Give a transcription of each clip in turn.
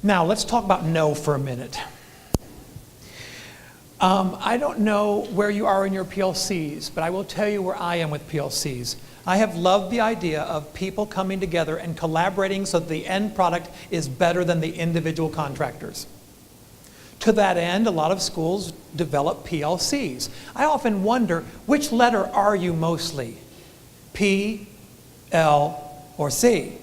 Now, let's talk about no for a minute. I don't know where you are in your PLCs, but I will tell you where I am with PLCs. I have loved the idea of people coming together and collaborating so that the end product is better than the individual contractors. To that end, a lot of schools develop PLCs. I often wonder, which letter are you mostly? P, L, or C?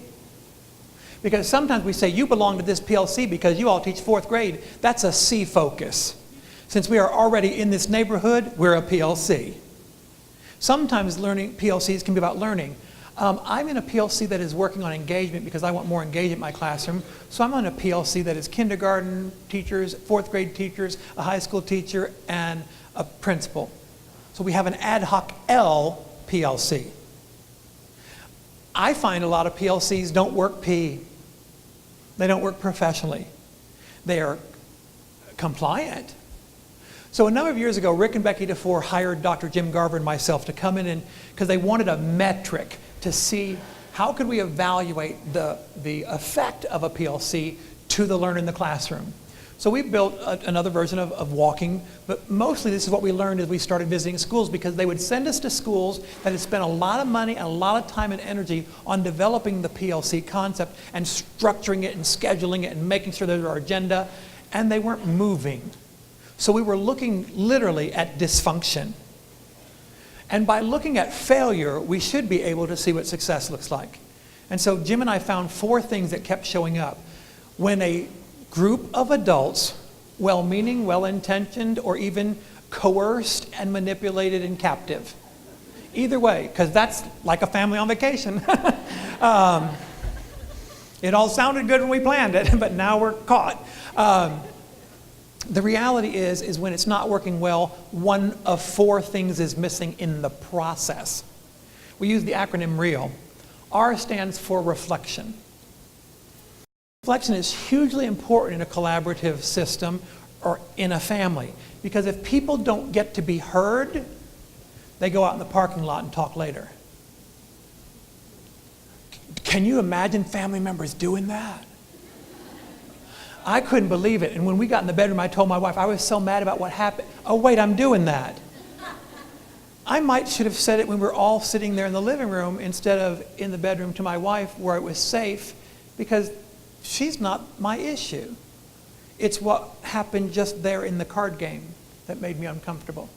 Because sometimes we say, you belong to this PLC because you all teach 4th grade. That's a C focus. Since we are already in this neighborhood, we're a PLC. Sometimes PLCs can be about learning. I'm in a PLC that is working on engagement because I want more engagement in my classroom. So I'm on a PLC that is kindergarten teachers, 4th grade teachers, a high school teacher, and a principal. So we have an ad hoc L PLC. I find a lot of PLCs don't work P. They don't work professionally. They are compliant. So a number of years ago, Rick and Becky DeFore hired Dr. Jim Garver and myself to come in because they wanted a metric to see how could we evaluate the effect of a PLC to the learner in the classroom. So we built another version of walking, but mostly this is what we learned as we started visiting schools, because they would send us to schools that had spent a lot of money and a lot of time and energy on developing the PLC concept and structuring it and scheduling it and making sure there's our agenda, and they weren't moving. So we were looking literally at dysfunction. And by looking at failure, we should be able to see what success looks like. And so Jim and I found 4 things that kept showing up. When a group of adults, well-meaning, well-intentioned, or even coerced and manipulated and captive. Either way, because that's like a family on vacation. It all sounded good when we planned it, but now we're caught. The reality is when it's not working well, one of 4 things is missing in the process. We use the acronym REAL. R stands for reflection. Reflection is hugely important in a collaborative system or in a family, because if people don't get to be heard, they go out in the parking lot and talk later. Can you imagine family members doing that? I couldn't believe it. And when we got in the bedroom, I told my wife, I was so mad about what happened. Oh, wait, I'm doing that. I should have said it when we were all sitting there in the living room instead of in the bedroom to my wife where it was safe, because she's not my issue. It's what happened just there in the card game that made me uncomfortable.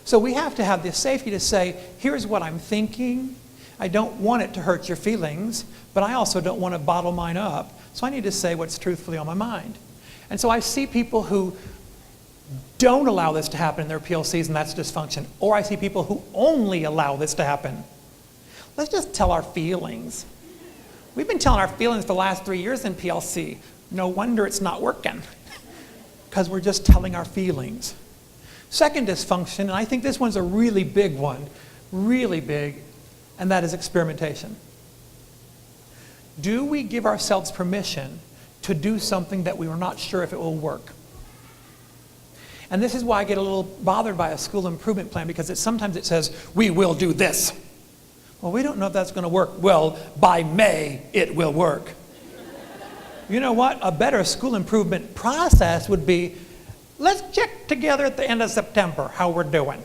So we have to have the safety to say, here's what I'm thinking. I don't want it to hurt your feelings, but I also don't want to bottle mine up. So I need to say what's truthfully on my mind. And so I see people who don't allow this to happen in their PLCs, and that's dysfunction. Or I see people who only allow this to happen. Let's just tell our feelings. We've been telling our feelings for the last 3 years in PLC. No wonder it's not working, because we're just telling our feelings. Second dysfunction, and I think this one's a really big one, really big, and that is experimentation. Do we give ourselves permission to do something that we were not sure if it will work? And this is why I get a little bothered by a school improvement plan, because sometimes it says, we will do this. Well, we don't know if that's going to work. Well, by May, it will work. You know what? A better school improvement process would be, let's check together at the end of September how we're doing.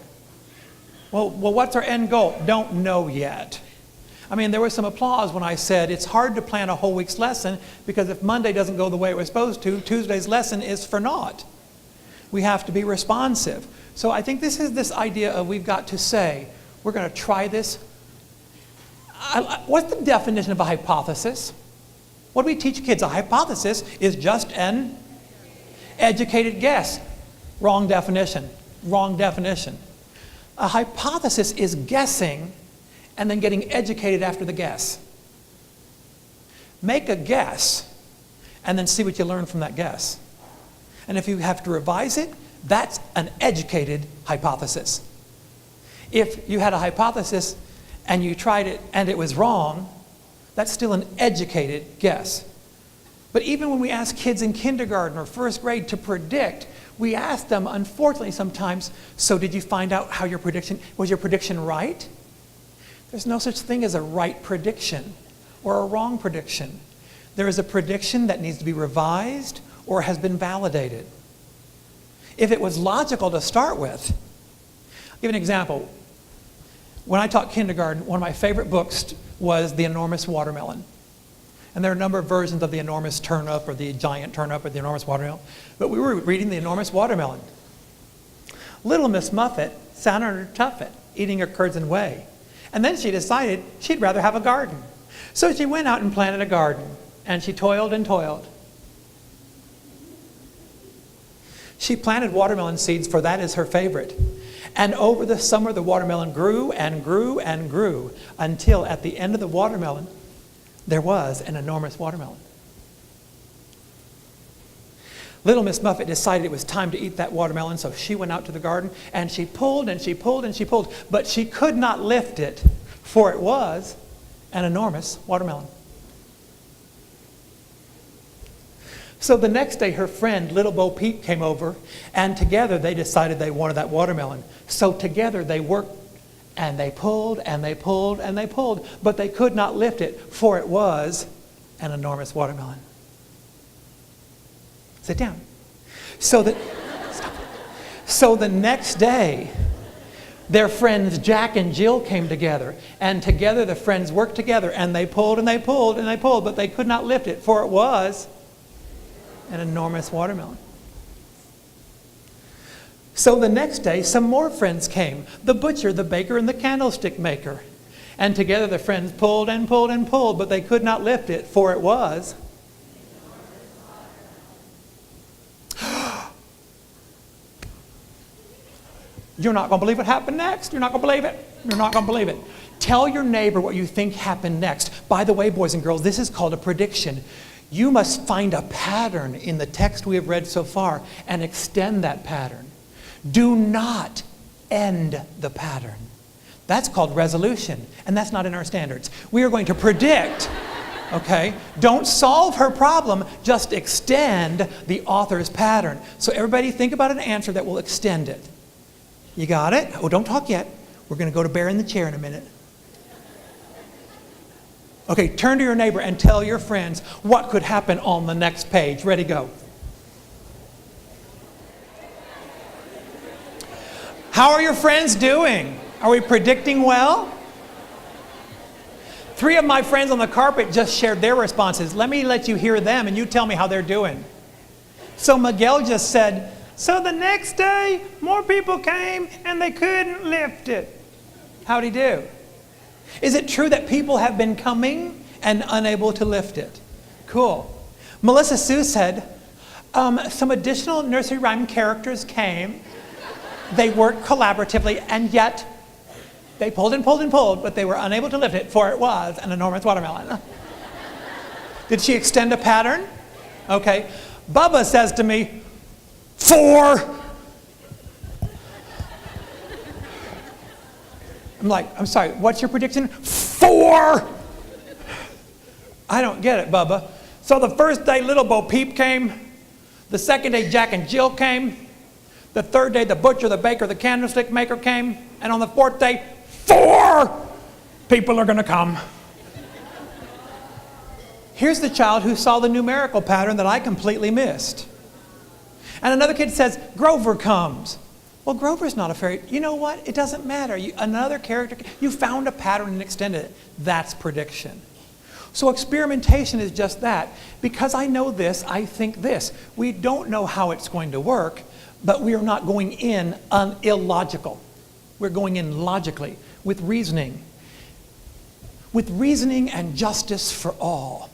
Well, what's our end goal? Don't know yet. I mean, there was some applause when I said it's hard to plan a whole week's lesson, because if Monday doesn't go the way it was supposed to, Tuesday's lesson is for naught. We have to be responsive. So I think this is this idea of we've got to say, we're going to try this. What's the definition of a hypothesis? What do we teach kids? A hypothesis is just an educated guess. Wrong definition. Wrong definition. A hypothesis is guessing and then getting educated after the guess. Make a guess and then see what you learn from that guess. And if you have to revise it, that's an educated hypothesis. If you had a hypothesis and you tried it and it was wrong, that's still an educated guess. But even when we ask kids in kindergarten or 1st grade to predict, we ask them, unfortunately sometimes, so did you find out how was your prediction right? There's no such thing as a right prediction or a wrong prediction. There is a prediction that needs to be revised or has been validated. If it was logical to start with, I'll give an example. When I taught kindergarten, one of my favorite books was The Enormous Watermelon. And there are a number of versions of The Enormous Turnip or The Giant Turnip or The Enormous Watermelon. But we were reading The Enormous Watermelon. Little Miss Muffet sat on her tuffet, eating her curds and whey. And then she decided she'd rather have a garden. So she went out and planted a garden. And she toiled and toiled. She planted watermelon seeds, for that is her favorite. And over the summer, the watermelon grew and grew and grew until at the end of the watermelon, there was an enormous watermelon. Little Miss Muffet decided it was time to eat that watermelon, so she went out to the garden and she pulled and she pulled and she pulled, but she could not lift it, for it was an enormous watermelon. So the next day, her friend, Little Bo Peep, came over, and together they decided they wanted that watermelon. So together they worked, and they pulled, and they pulled, and they pulled, but they could not lift it, for it was an enormous watermelon. Sit down. So the next day, their friends Jack and Jill came together, and together the friends worked together, and they pulled, and they pulled, and they pulled, but they could not lift it, for it was an enormous watermelon. So the next day, some more friends came, the butcher, the baker, and the candlestick maker. And together the friends pulled and pulled and pulled, but they could not lift it, for it was. You're not going to believe what happened next. You're not going to believe it. You're not going to believe it. Tell your neighbor what you think happened next. By the way, boys and girls, this is called a prediction. You must find a pattern in the text we have read so far and extend that pattern. Do not end the pattern. That's called resolution, and that's not in our standards. We are going to predict, okay? Don't solve her problem, just extend the author's pattern. So everybody think about an answer that will extend it. You got it? Oh, don't talk yet. We're going to go to Bear in the Chair in a minute. Okay, turn to your neighbor and tell your friends what could happen on the next page. Ready, go. How are your friends doing? Are we predicting well? 3 of my friends on the carpet just shared their responses. Let me let you hear them and you tell me how they're doing. So Miguel just said, so the next day, more people came and they couldn't lift it. How'd he do? Is it true that people have been coming and unable to lift it? Cool. Melissa Sue said, some additional nursery rhyme characters came. They worked collaboratively, and yet they pulled and pulled and pulled, but they were unable to lift it, for it was an enormous watermelon. Did she extend a pattern? Okay. Bubba says to me, 4. I'm like, I'm sorry, what's your prediction? 4! I don't get it, Bubba. So the first day, Little Bo Peep came. The second day, Jack and Jill came. The third day, the butcher, the baker, the candlestick maker came. And on the fourth day, 4 people are going to come. Here's the child who saw the numerical pattern that I completely missed. And another kid says, Grover comes. Well, Grover's not a fairy. You know what? It doesn't matter. Another character, you found a pattern and extended it. That's prediction. So experimentation is just that. Because I know this, I think this. We don't know how it's going to work, but we are not going in illogical. We're going in logically, with reasoning. With reasoning and justice for all.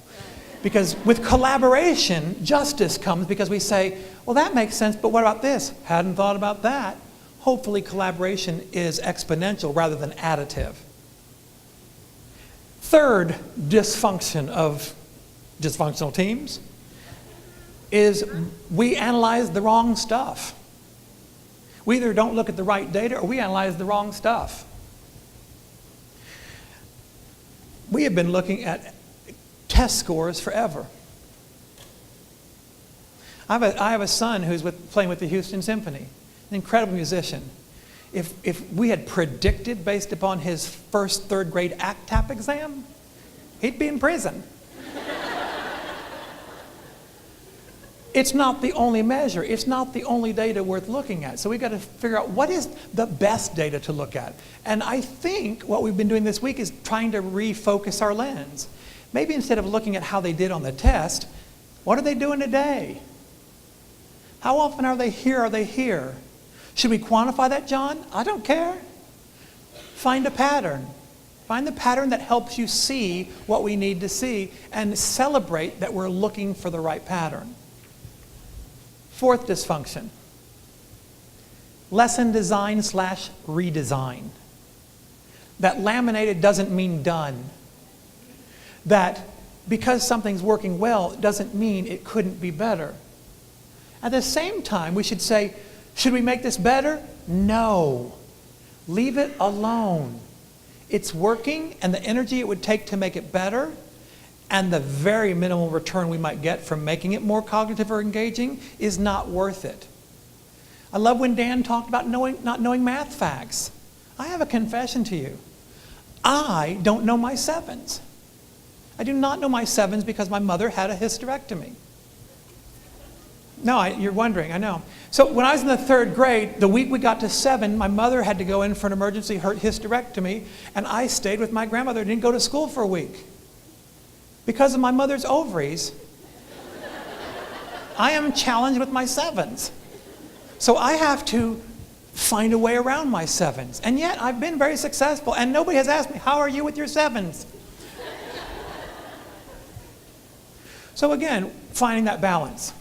Because with collaboration, justice comes because we say, well, that makes sense, but what about this? Hadn't thought about that. Hopefully collaboration is exponential rather than additive. Third dysfunction of dysfunctional teams is we analyze the wrong stuff. We either don't look at the right data or we analyze the wrong stuff. We have been looking at test scores forever. I have a son who's playing with the Houston Symphony, an incredible musician. If we had predicted based upon his first 3rd grade ACT-TAP exam, he'd be in prison. It's not the only measure. It's not the only data worth looking at. So we've got to figure out what is the best data to look at. And I think what we've been doing this week is trying to refocus our lens. Maybe instead of looking at how they did on the test, what are they doing today? How often are they here? Are they here? Should we quantify that, John? I don't care. Find a pattern. Find the pattern that helps you see what we need to see and celebrate that we're looking for the right pattern. Fourth dysfunction, lesson design / redesign. That laminated doesn't mean done. That because something's working well doesn't mean it couldn't be better. At the same time, we should say, should we make this better? No. Leave it alone. It's working, and the energy it would take to make it better and the very minimal return we might get from making it more cognitive or engaging is not worth it. I love when Dan talked about not knowing math facts. I have a confession to you. I don't know my sevens. I do not know my sevens because my mother had a hysterectomy. No, you're wondering, I know. So when I was in the 3rd grade, the week we got to 7, my mother had to go in for an emergency hysterectomy, and I stayed with my grandmother and didn't go to school for a week. Because of my mother's ovaries, I am challenged with my sevens. So I have to find a way around my sevens. And yet I've been very successful, and nobody has asked me, how are you with your sevens? So again, finding that balance.